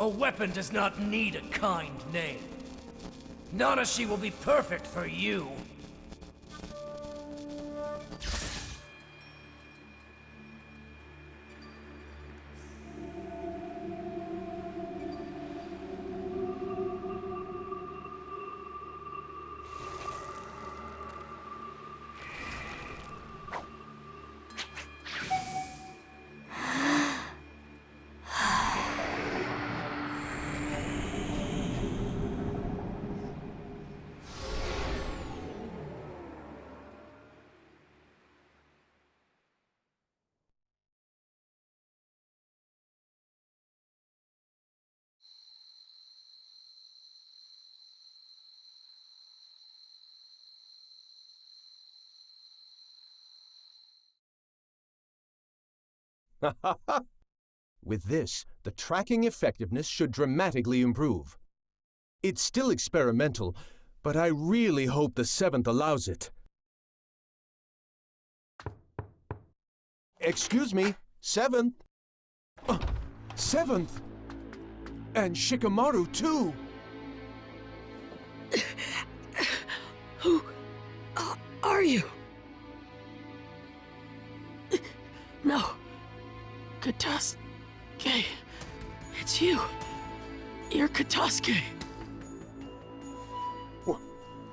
A weapon does not need a kind name. Nanashi will be perfect for you. With this, the tracking effectiveness should dramatically improve. It's still experimental, but I really hope the 7th allows it. Excuse me, 7th? 7th? And Shikamaru, too! Who are you? No. Katasuke. It's you. You're Katasuke.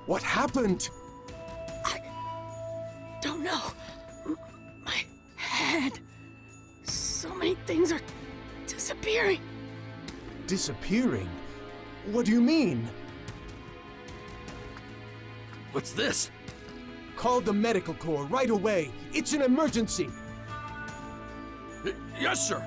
What happened? I don't know. My head. So many things are disappearing. Disappearing? What do you mean? What's this? Call the medical corps right away. It's an emergency. Yes, sir.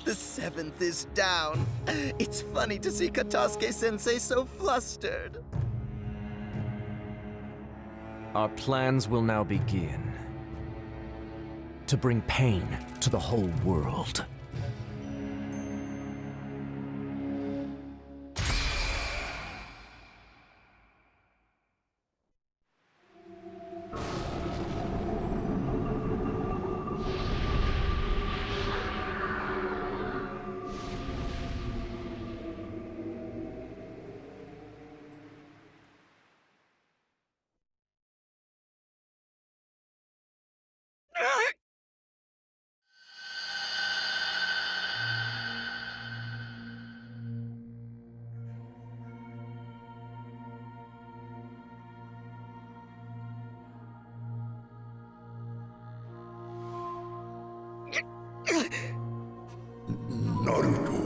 The 7th is down. It's funny to see Katasuke-sensei so flustered. Our plans will now begin. To bring pain to the whole world. Naruto.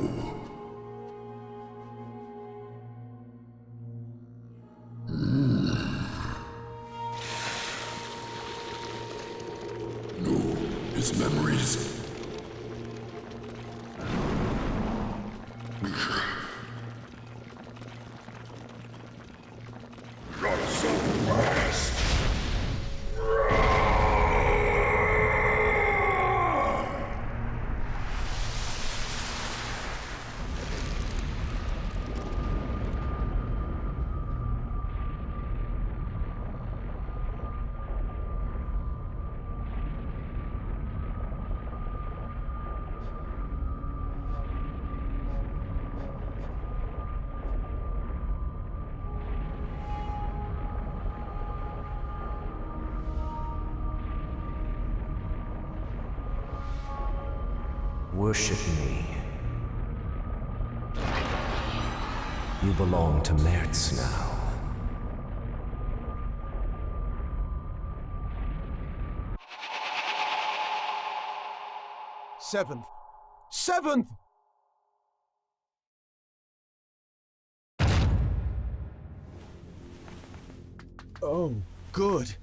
No, his memories. Not so fast. Worship me. You belong to Mertz now. Seventh! 7th! Oh, good.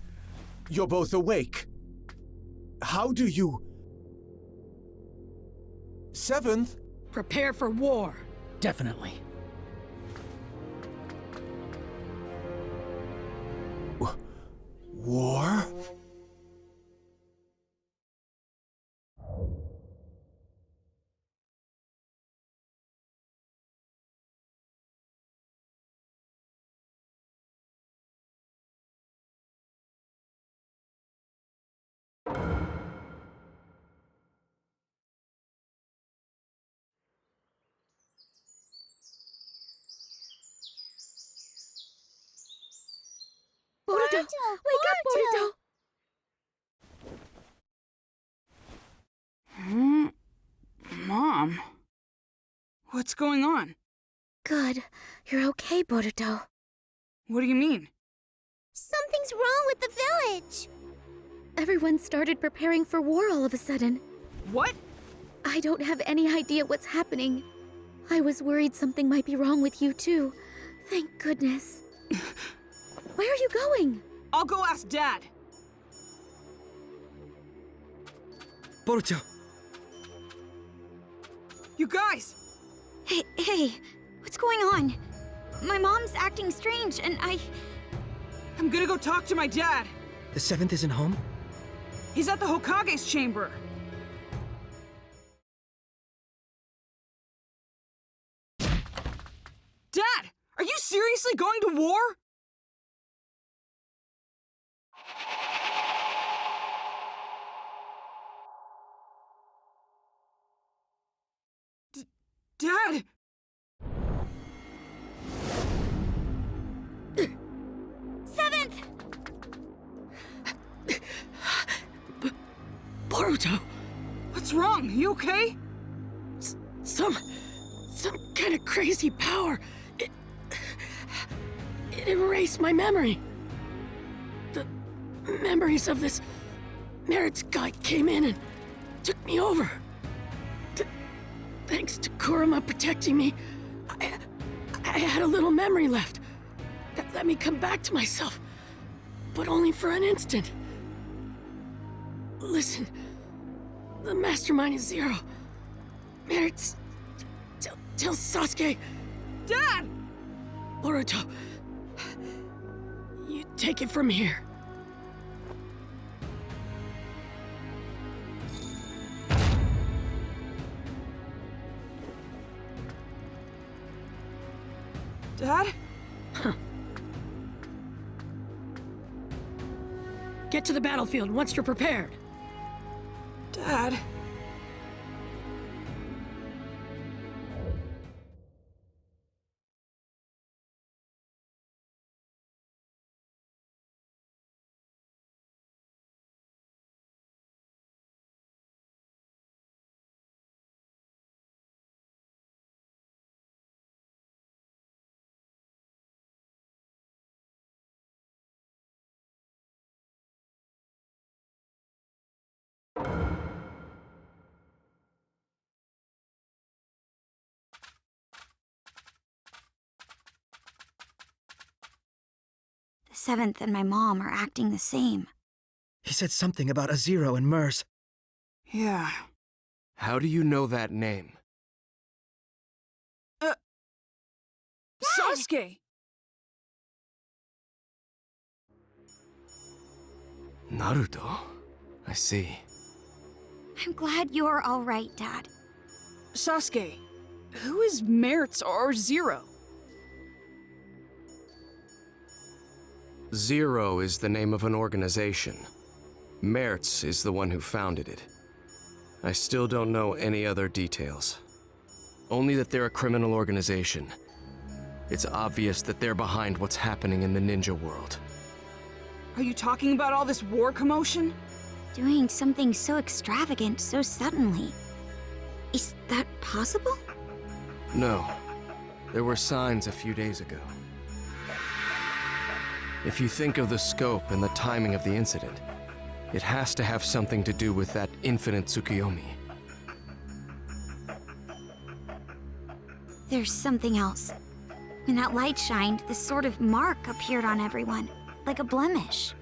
You're both awake. How do you... 7th? Prepare for war. Definitely. War? Boruto! Wake up, Boruto! Mom? What's going on? Good. You're okay, Boruto. What do you mean? Something's wrong with the village! Everyone started preparing for war all of a sudden. What? I don't have any idea what's happening. I was worried something might be wrong with you, too. Thank goodness. Where are you going? I'll go ask Dad. Boruto! You guys! Hey, what's going on? My mom's acting strange, and I'm gonna go talk to my dad. The 7th isn't home? He's at the Hokage's chamber. Dad! Are you seriously going to war? Dad! Boruto! What's wrong? You okay? Some kind of crazy power. It erased my memory. The memories of this Merit's guy came in and took me over. Thanks to Kurama protecting me, I had a little memory left that let me come back to myself, but only for an instant. Listen, the mastermind is Zero. Merit's... Tell Sasuke... Dad! Boruto, you take it from here. Dad? Get to the battlefield once you're prepared. Dad? The 7th and my mom are acting the same. He said something about a Zero and Mers. Yeah. How do you know that name? Sasuke! Naruto? I see. I'm glad you're all right, Dad. Sasuke, who is Merit's or Zero? Zero is the name of an organization. Mertz is the one who founded it. I still don't know any other details. Only that they're a criminal organization. It's obvious that they're behind what's happening in the ninja world. Are you talking about all this war commotion? Doing something so extravagant so suddenly. Is that possible? No. There were signs a few days ago. If you think of the scope and the timing of the incident, it has to have something to do with that infinite Tsukuyomi. There's something else. When that light shined, this sort of mark appeared on everyone, like a blemish.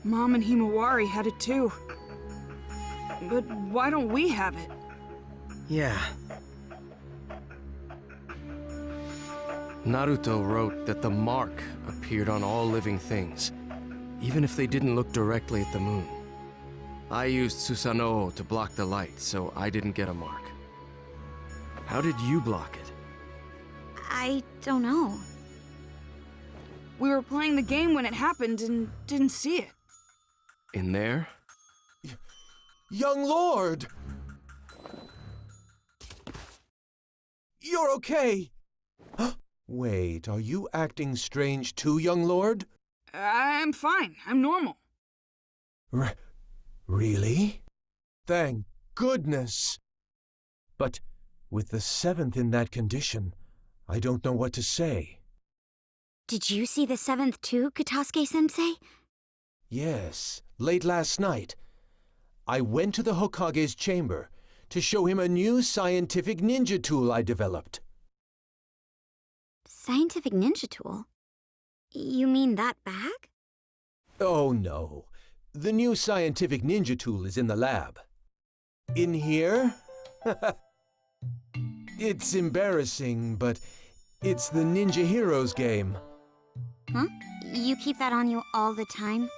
Mom and Himawari had it too. But why don't we have it? Yeah. Naruto wrote that the mark appeared on all living things, even if they didn't look directly at the moon. I used Susanoo to block the light, so I didn't get a mark. How did you block it? I don't know. We were playing the game when it happened and didn't see it. In there? Young Lord! You're okay! Wait, are you acting strange too, young Lord? I'm fine. I'm normal. Really? Thank goodness. But with the 7th in that condition, I don't know what to say. Did you see the 7th too, Katasuke-sensei? Yes, late last night. I went to the Hokage's chamber to show him a new scientific ninja tool I developed. Scientific ninja tool? You mean that bag? Oh no. The new scientific ninja tool is in the lab. In here? It's embarrassing, but it's the Ninja Heroes game. Huh? You keep that on you all the time?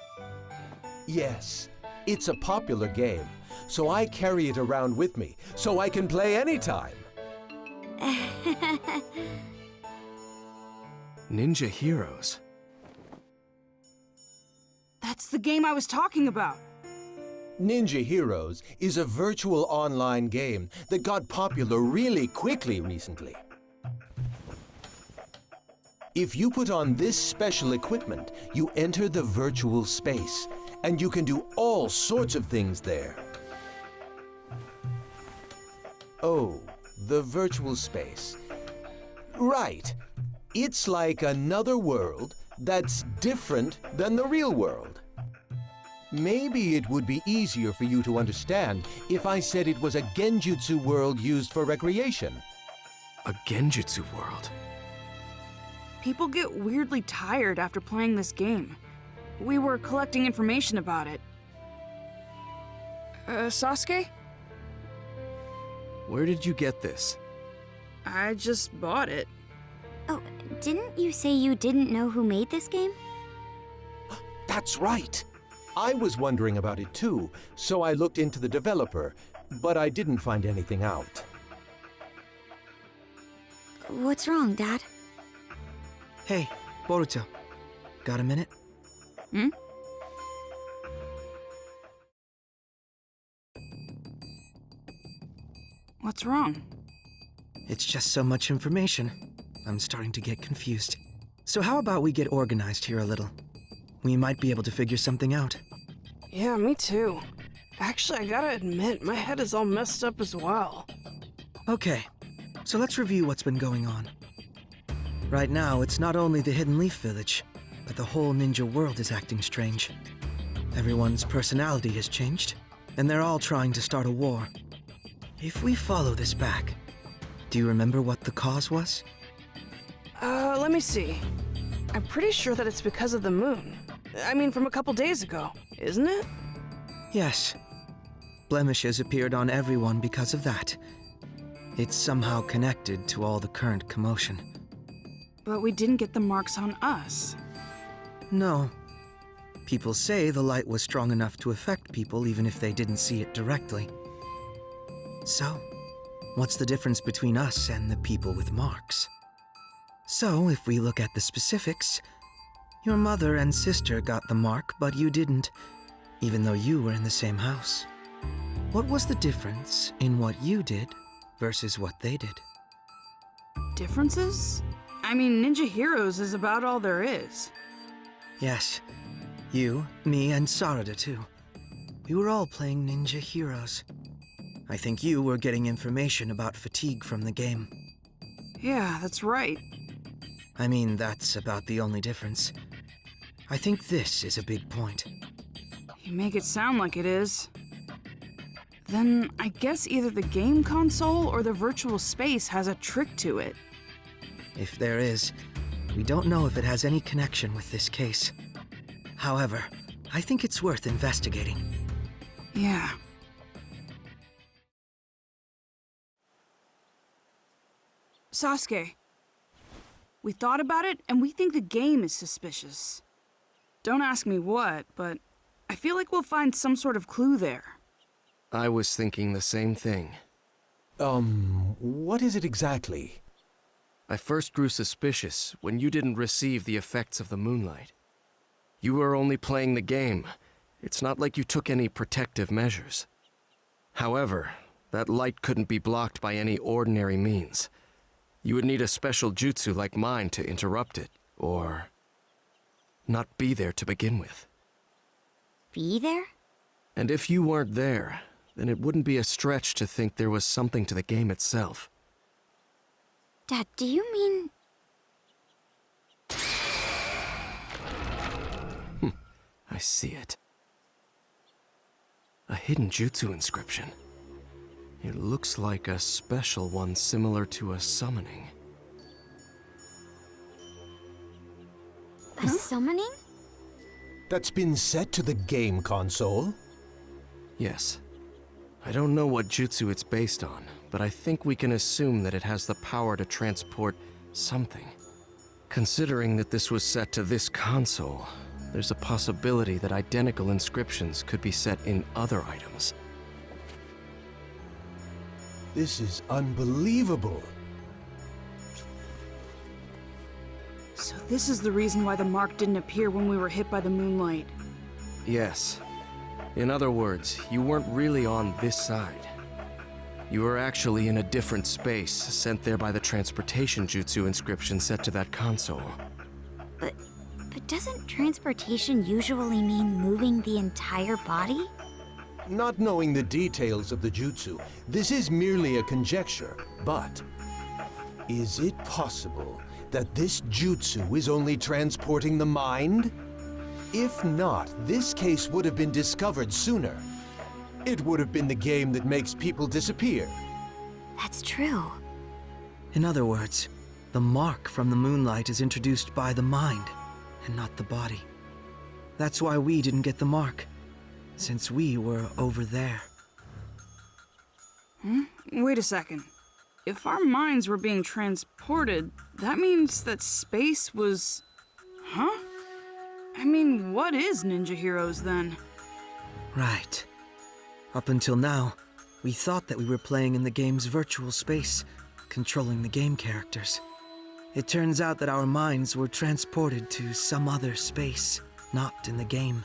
Yes, it's a popular game, so I carry it around with me, so I can play anytime. Ninja Heroes? That's the game I was talking about. Ninja Heroes is a virtual online game that got popular really quickly recently. If you put on this special equipment, you enter the virtual space, and you can do all sorts of things there. Oh, the virtual space. Right. It's like another world that's different than the real world. Maybe it would be easier for you to understand if I said it was a genjutsu world used for recreation. A genjutsu world? People get weirdly tired after playing this game. We were collecting information about it. Sasuke? Where did you get this? I just bought it. Oh, didn't you say you didn't know who made this game? That's right. I was wondering about it too, so I looked into the developer, but I didn't find anything out. What's wrong, Dad? Hey, Boruto. Got a minute? Hmm? What's wrong? It's just so much information. I'm starting to get confused. So how about we get organized here a little? We might be able to figure something out. Yeah, me too. Actually, I gotta admit, my head is all messed up as well. Okay, so let's review what's been going on. Right now, it's not only the Hidden Leaf Village, but the whole ninja world is acting strange. Everyone's personality has changed, and they're all trying to start a war. If we follow this back, do you remember what the cause was? Let me see. I'm pretty sure that it's because of the moon. I mean, from a couple days ago, isn't it? Yes. Blemishes appeared on everyone because of that. It's somehow connected to all the current commotion. But we didn't get the marks on us. No. People say the light was strong enough to affect people even if they didn't see it directly. So, what's the difference between us and the people with marks? So, if we look at the specifics, your mother and sister got the mark, but you didn't, even though you were in the same house. What was the difference in what you did versus what they did? Differences? I mean, Ninja Heroes is about all there is. Yes. You, me, and Sarada too. We were all playing Ninja Heroes. I think you were getting information about fatigue from the game. Yeah, that's right. I mean, that's about the only difference. I think this is a big point. You make it sound like it is. Then I guess either the game console or the virtual space has a trick to it. If there is, we don't know if it has any connection with this case. However, I think it's worth investigating. Yeah. Sasuke, we thought about it and we think the game is suspicious. Don't ask me what, but I feel like we'll find some sort of clue there. I was thinking the same thing. What is it exactly? I first grew suspicious when you didn't receive the effects of the moonlight. You were only playing the game. It's not like you took any protective measures. However, that light couldn't be blocked by any ordinary means. You would need a special jutsu like mine to interrupt it, or... not be there to begin with. Be there? And if you weren't there, then it wouldn't be a stretch to think there was something to the game itself. Dad, do you mean... I see it. A hidden jutsu inscription. It looks like a special one similar to a summoning. A summoning? That's been set to the game console? Yes. I don't know what jutsu it's based on, but I think we can assume that it has the power to transport something. Considering that this was set to this console, there's a possibility that identical inscriptions could be set in other items. This is unbelievable. So this is the reason why the mark didn't appear when we were hit by the moonlight. Yes. In other words, you weren't really on this side. You were actually in a different space, sent there by the transportation jutsu inscription set to that console. But doesn't transportation usually mean moving the entire body? Not knowing the details of the jutsu, this is merely a conjecture, but is it possible that this jutsu is only transporting the mind? If not, this case would have been discovered sooner. It would have been the game that makes people disappear. That's true. In other words, the mark from the moonlight is introduced by the mind, and not the body. That's why we didn't get the mark, since we were over there. Wait a second. If our minds were being transported, that means that space was... Huh? I mean, what is Ninja Heroes then? Right. Up until now, we thought that we were playing in the game's virtual space, controlling the game characters. It turns out that our minds were transported to some other space, not in the game,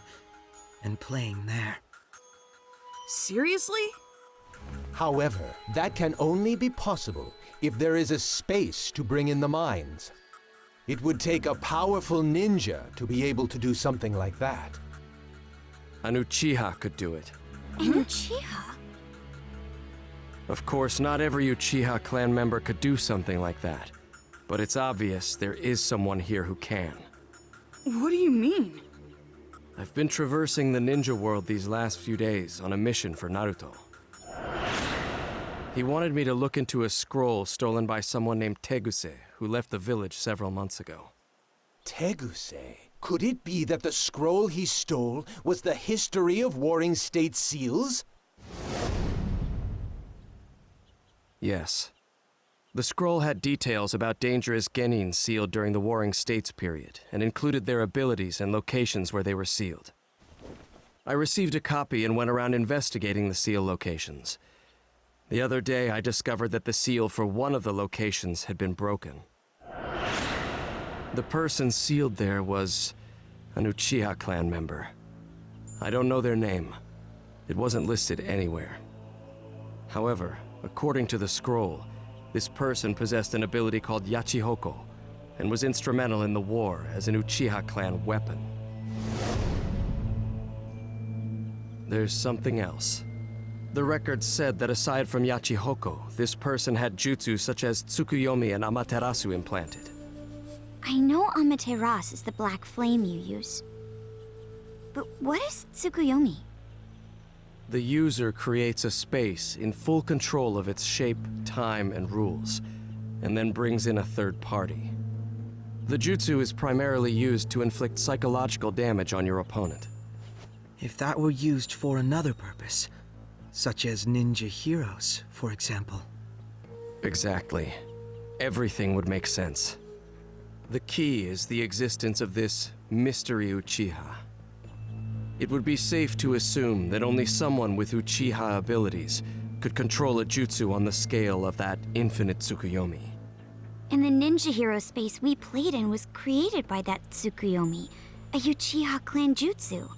and playing there. Seriously? However, that can only be possible if there is a space to bring in the minds. It would take a powerful ninja to be able to do something like that. An Uchiha could do it. An Uchiha? Of course, not every Uchiha clan member could do something like that. But it's obvious there is someone here who can. What do you mean? I've been traversing the ninja world these last few days on a mission for Naruto. He wanted me to look into a scroll stolen by someone named Teguse, who left the village several months ago. Teguse? Could it be that the scroll he stole was the history of Warring State seals? Yes. The scroll had details about dangerous genin sealed during the Warring States period, and included their abilities and locations where they were sealed. I received a copy and went around investigating the seal locations. The other day, I discovered that the seal for one of the locations had been broken. The person sealed there was an Uchiha clan member. I don't know their name. It wasn't listed anywhere. However, according to the scroll, this person possessed an ability called Yachihoko, and was instrumental in the war as an Uchiha clan weapon. There's something else. The record said that aside from Yachihoko, this person had jutsu such as Tsukuyomi and Amaterasu implanted. I know Amaterasu is the black flame you use. But what is Tsukuyomi? The user creates a space in full control of its shape, time, and rules, and then brings in a third party. The jutsu is primarily used to inflict psychological damage on your opponent. If that were used for another purpose, such as ninja heroes, for example. Exactly. Everything would make sense. The key is the existence of this mystery Uchiha. It would be safe to assume that only someone with Uchiha abilities could control a jutsu on the scale of that infinite Tsukuyomi. And the Ninja Hero space we played in was created by that Tsukuyomi, a Uchiha clan jutsu.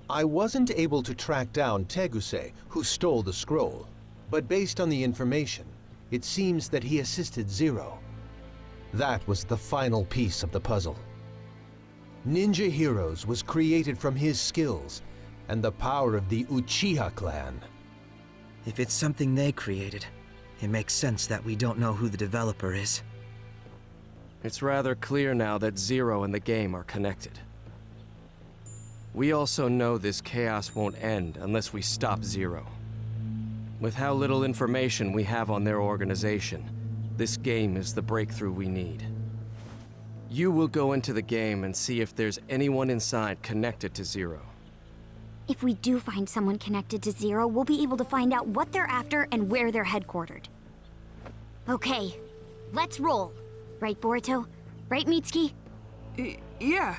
I wasn't able to track down Teguse, who stole the scroll, but based on the information, it seems that he assisted Zero. That was the final piece of the puzzle. Ninja Heroes was created from his skills and the power of the Uchiha clan. If it's something they created, it makes sense that we don't know who the developer is. It's rather clear now that Zero and the game are connected. We also know this chaos won't end unless we stop Zero. With how little information we have on their organization, this game is the breakthrough we need. You will go into the game and see if there's anyone inside connected to Zero. If we do find someone connected to Zero, we'll be able to find out what they're after and where they're headquartered. Okay, let's roll. Right, Boruto? Right, Mitsuki? Yeah.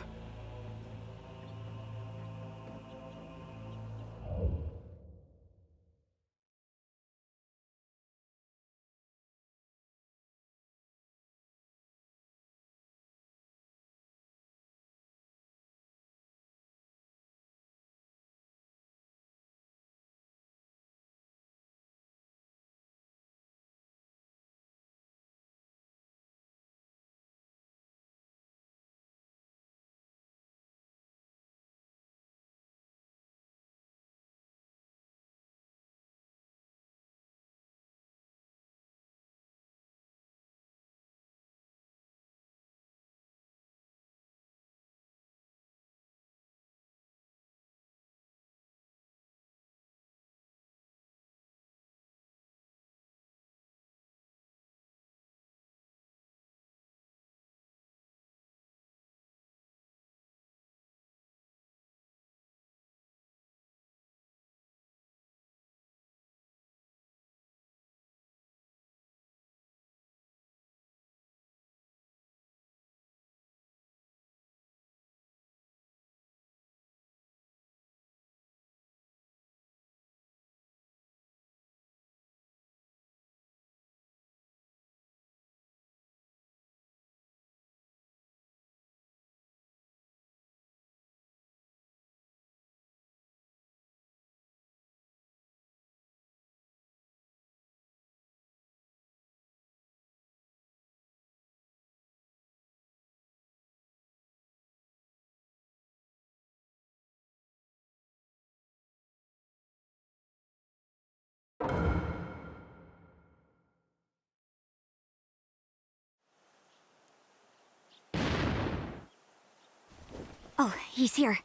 Oh, he's here.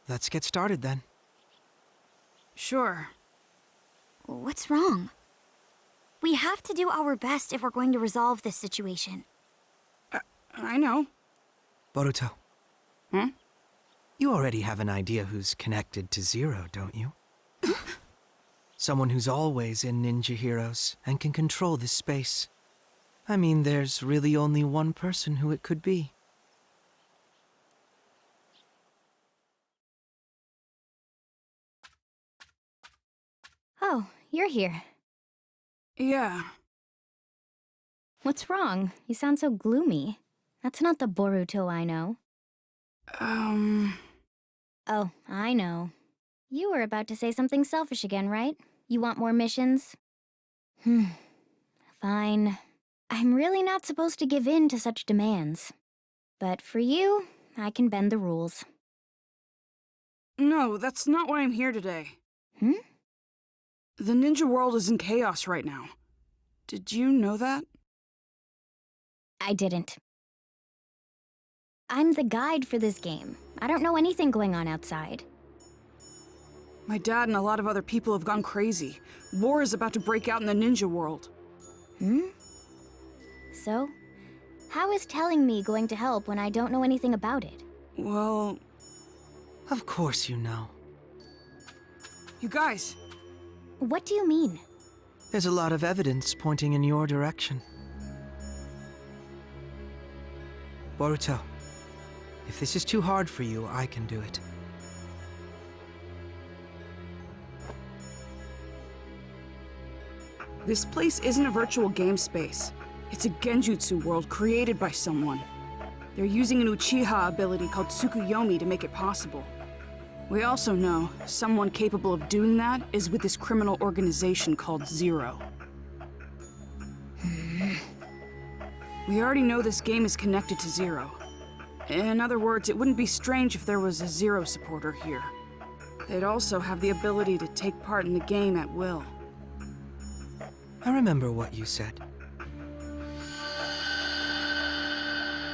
Let's get started then. Sure. What's wrong? We have to do our best if we're going to resolve this situation. I know. Boruto. Hmm? You already have an idea who's connected to Zero, don't you? Someone who's always in Ninja Heroes and can control this space. I mean, there's really only one person who it could be. Oh, you're here. Yeah. What's wrong? You sound so gloomy. That's not the Boruto I know. Oh, I know. You were about to say something selfish again, right? You want more missions? Fine. I'm really not supposed to give in to such demands. But for you, I can bend the rules. No, that's not why I'm here today. The ninja world is in chaos right now. Did you know that? I didn't. I'm the guide for this game. I don't know anything going on outside. My dad and a lot of other people have gone crazy. War is about to break out in the ninja world. So, how is telling me going to help when I don't know anything about it? Well... Of course you know. You guys... What do you mean? There's a lot of evidence pointing in your direction. Boruto, if this is too hard for you, I can do it. This place isn't a virtual game space. It's a genjutsu world created by someone. They're using an Uchiha ability called Tsukuyomi to make it possible. We also know someone capable of doing that is with this criminal organization called Zero. We already know this game is connected to Zero. In other words, it wouldn't be strange if there was a Zero supporter here. They'd also have the ability to take part in the game at will. I remember what you said.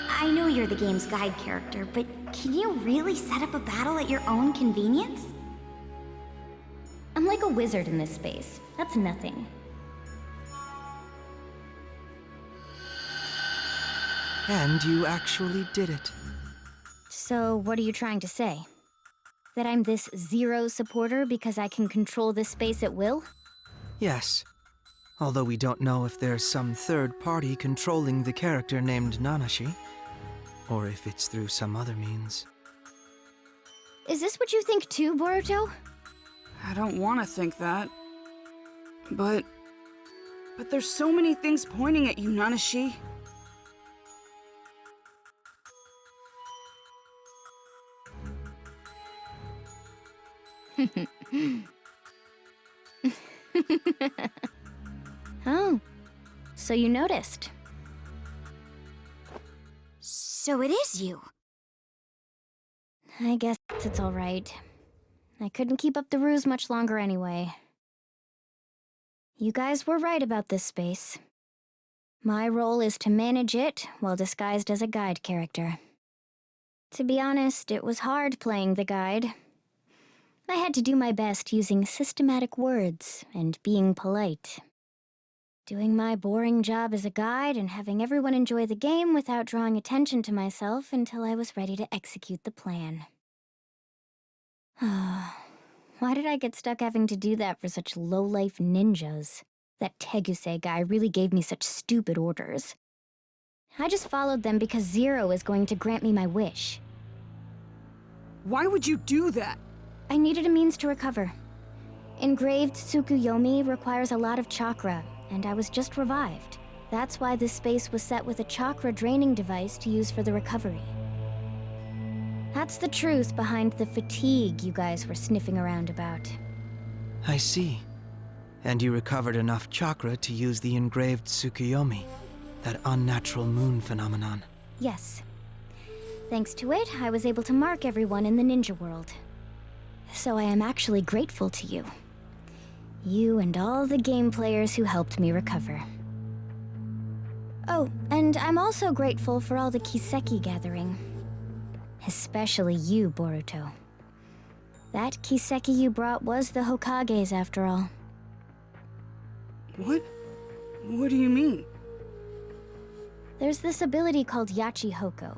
I know you're the game's guide character, but can you really set up a battle at your own convenience? I'm like a wizard in this space. That's nothing. And you actually did it. So, what are you trying to say? That I'm this Zero supporter because I can control this space at will? Yes. Although we don't know if there's some third party controlling the character named Nanashi, or if it's through some other means. Is this what you think too, Boruto? I don't want to think that. But there's so many things pointing at you, Nanashi. Oh, so you noticed. So it is you. I guess it's all right. I couldn't keep up the ruse much longer anyway. You guys were right about this space. My role is to manage it while disguised as a guide character. To be honest, it was hard playing the guide. I had to do my best using systematic words and being polite. Doing my boring job as a guide and having everyone enjoy the game without drawing attention to myself until I was ready to execute the plan. Why did I get stuck having to do that for such low-life ninjas? That Teguse guy really gave me such stupid orders. I just followed them because Zero is going to grant me my wish. Why would you do that? I needed a means to recover. Engraved Tsukuyomi requires a lot of chakra, and I was just revived. That's why this space was set with a chakra draining device to use for the recovery. That's the truth behind the fatigue you guys were sniffing around about. I see. And you recovered enough chakra to use the engraved Tsukuyomi, that unnatural moon phenomenon. Yes. Thanks to it, I was able to mark everyone in the ninja world. So I am actually grateful to you. You and all the game players who helped me recover. Oh, and I'm also grateful for all the Kiseki gathering. Especially you, Boruto. That Kiseki you brought was the Hokage's after all. What? What do you mean? There's this ability called Yachi Hoko.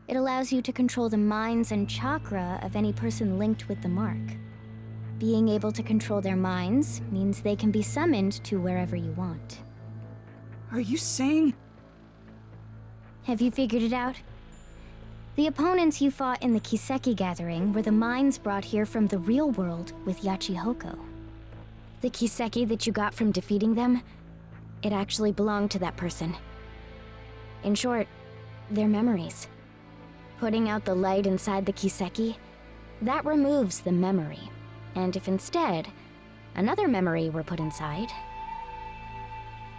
It allows you to control the minds and chakra of any person linked with the mark. Being able to control their minds means they can be summoned to wherever you want. Are you saying? Have you figured it out? The opponents you fought in the Kiseki gathering were the minds brought here from the real world with Yachi Hoko. The Kiseki that you got from defeating them, it actually belonged to that person. In short, their memories. Putting out the light inside the Kiseki, that removes the memory. And if instead, another memory were put inside...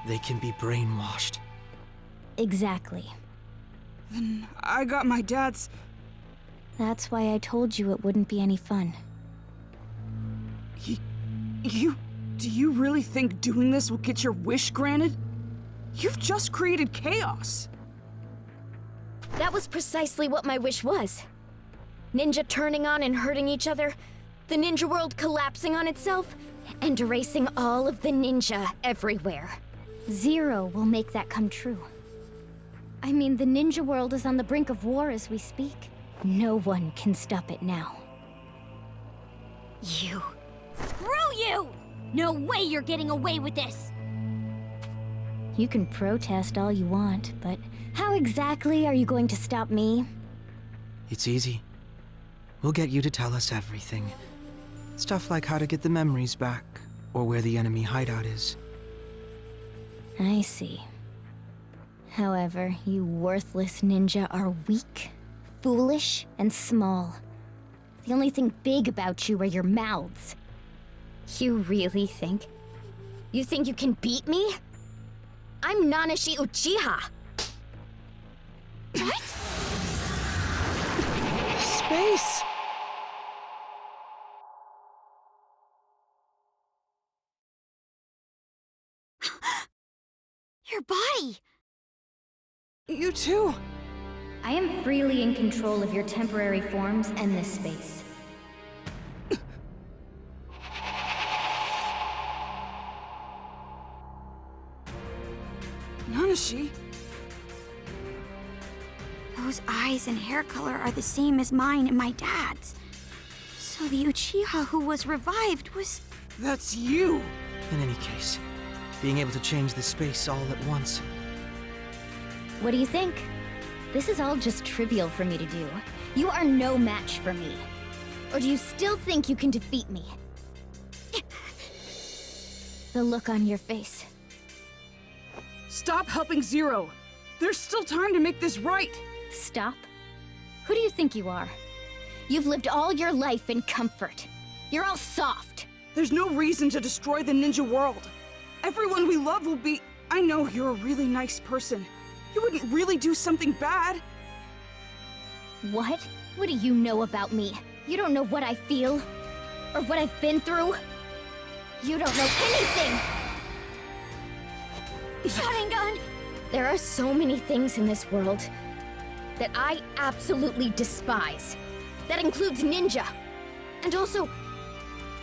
They can be brainwashed. Exactly. Then I got my dad's... That's why I told you it wouldn't be any fun. Do you really think doing this will get your wish granted? You've just created chaos. That was precisely what my wish was. Ninja turning on and hurting each other, the ninja world collapsing on itself, and erasing all of the ninja everywhere. Zero will make that come true. I mean, the ninja world is on the brink of war as we speak. No one can stop it now. You. Screw you! No way you're getting away with this! You can protest all you want, but how exactly are you going to stop me? It's easy. We'll get you to tell us everything. Stuff like how to get the memories back, or where the enemy hideout is. I see. However, you worthless ninja are weak, foolish, and small. The only thing big about you are your mouths. You really think? You think you can beat me? I'm Nanashi Uchiha! What? face! Your body! You too! I am freely in control of your temporary forms and this space. Nanashi? Those eyes and hair color are the same as mine and my dad's. So the Uchiha who was revived was... That's you! In any case, being able to change the space all at once. What do you think? This is all just trivial for me to do. You are no match for me. Or do you still think you can defeat me? The look on your face. Stop helping Zero! There's still time to make this right! Stop? Who do you think you are? You've lived all your life in comfort. You're all soft. There's no reason to destroy the ninja world. Everyone we love will be... I know you're a really nice person. You wouldn't really do something bad. What? What do you know about me? You don't know what I feel? Or what I've been through? You don't know anything! Sharingan! There are so many things in this world that I absolutely despise. That includes ninja. And also,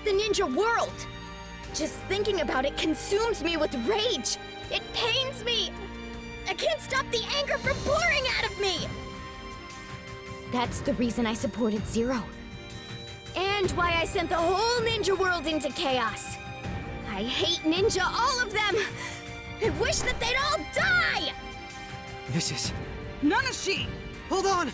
the ninja world. Just thinking about it consumes me with rage. It pains me. I can't stop the anger from pouring out of me. That's the reason I supported Zero. And why I sent the whole ninja world into chaos. I hate ninja, all of them. I wish that they'd all die! This is... Nanashi! Hold on!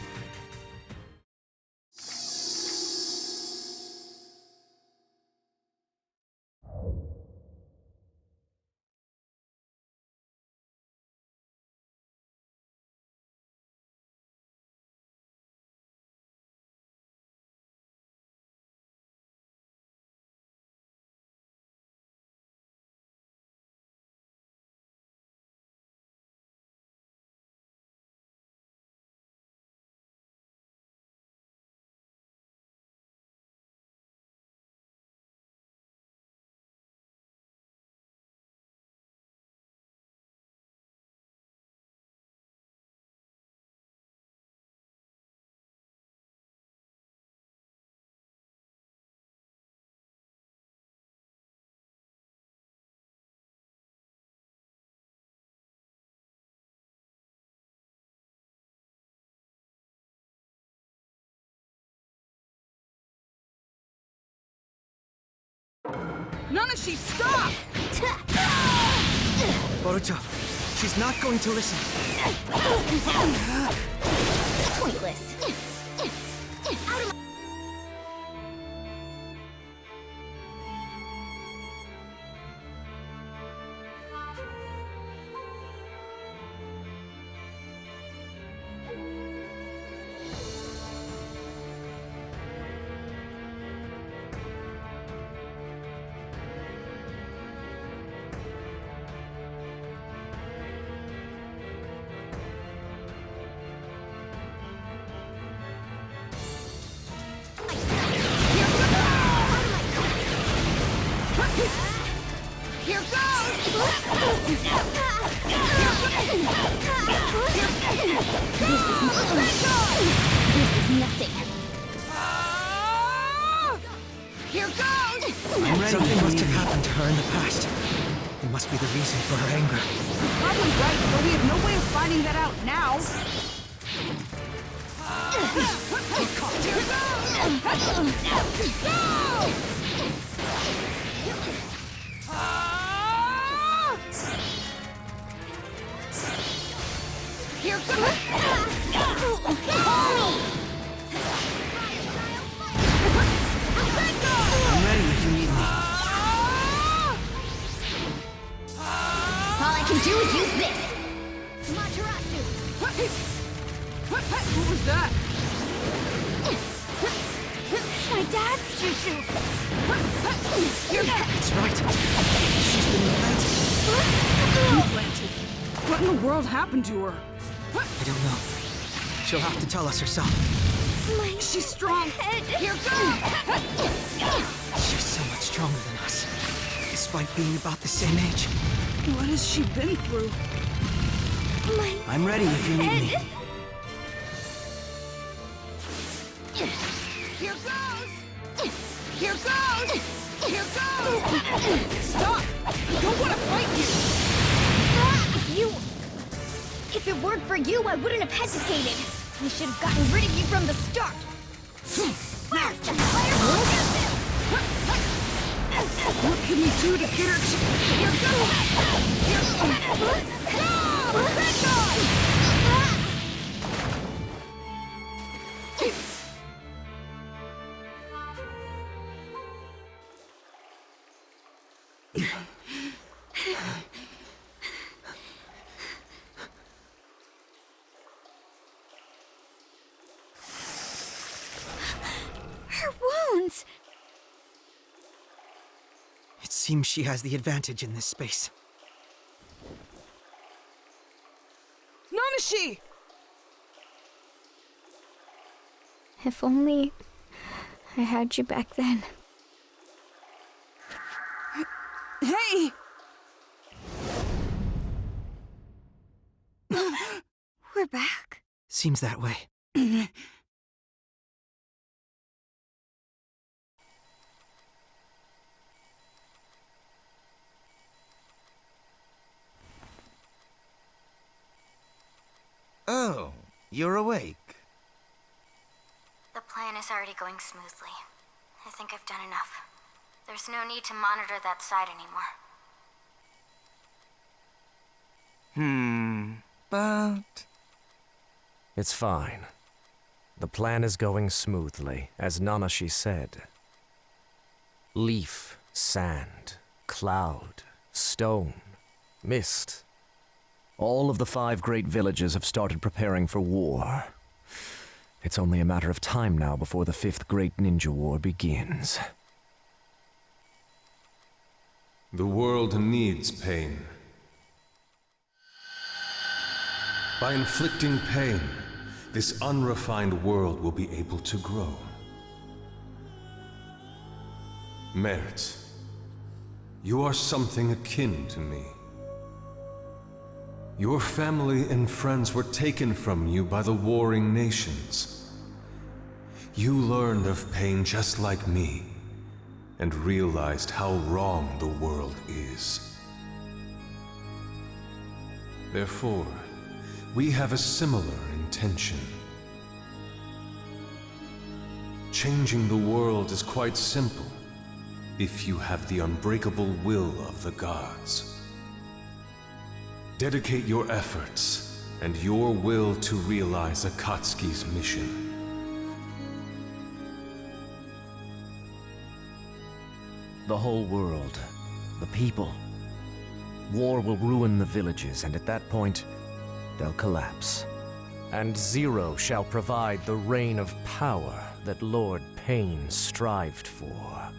Nanashi, stop! Boruto, she's not going to listen. Pointless. Out of my... Here goes! This is nothing. Here goes! I'm ready. Something must have happened to her in the past. It must be the reason for her anger. Probably right, but we have no way of finding that out now. Here goes! I'm ready if you need me. All I can do is use this. What was that? It's my dad's jutsu! It's right. She's been implanted. Implanted? What in the world happened to her? I don't know. She'll have to tell us herself. She's strong. Here goes! She's so much stronger than us, despite being about the same age. What has she been through? I'm ready if you need me. Here goes! Here goes! Here goes! Stop! I don't want to fight you! If it weren't for you, I wouldn't have hesitated. I should have gotten rid of you from the start. Where's the fireball? What can you do to get her to... Here goes! Here goes! Go! That guy! Her wounds! It seems she has the advantage in this space. Nanashi! If only I had you back then. Hey! We're back. Seems that way. Oh, you're awake. The plan is already going smoothly. I think I've done enough. There's no need to monitor that side anymore. But... It's fine. The plan is going smoothly, as Nanashi said. Leaf, sand, cloud, stone, mist. All of the 5 great villages have started preparing for war. It's only a matter of time now before the 5th Great Ninja War begins. The world needs pain. By inflicting pain, this unrefined world will be able to grow. Merit, you are something akin to me. Your family and friends were taken from you by the warring nations. You learned of pain just like me, and realized how wrong the world is. Therefore, we have a similar intention. Changing the world is quite simple, if you have the unbreakable will of the gods. Dedicate your efforts and your will to realize Akatsuki's mission. The whole world, the people. War will ruin the villages, and at that point, they'll collapse. And Zero shall provide the reign of power that Lord Pain strived for.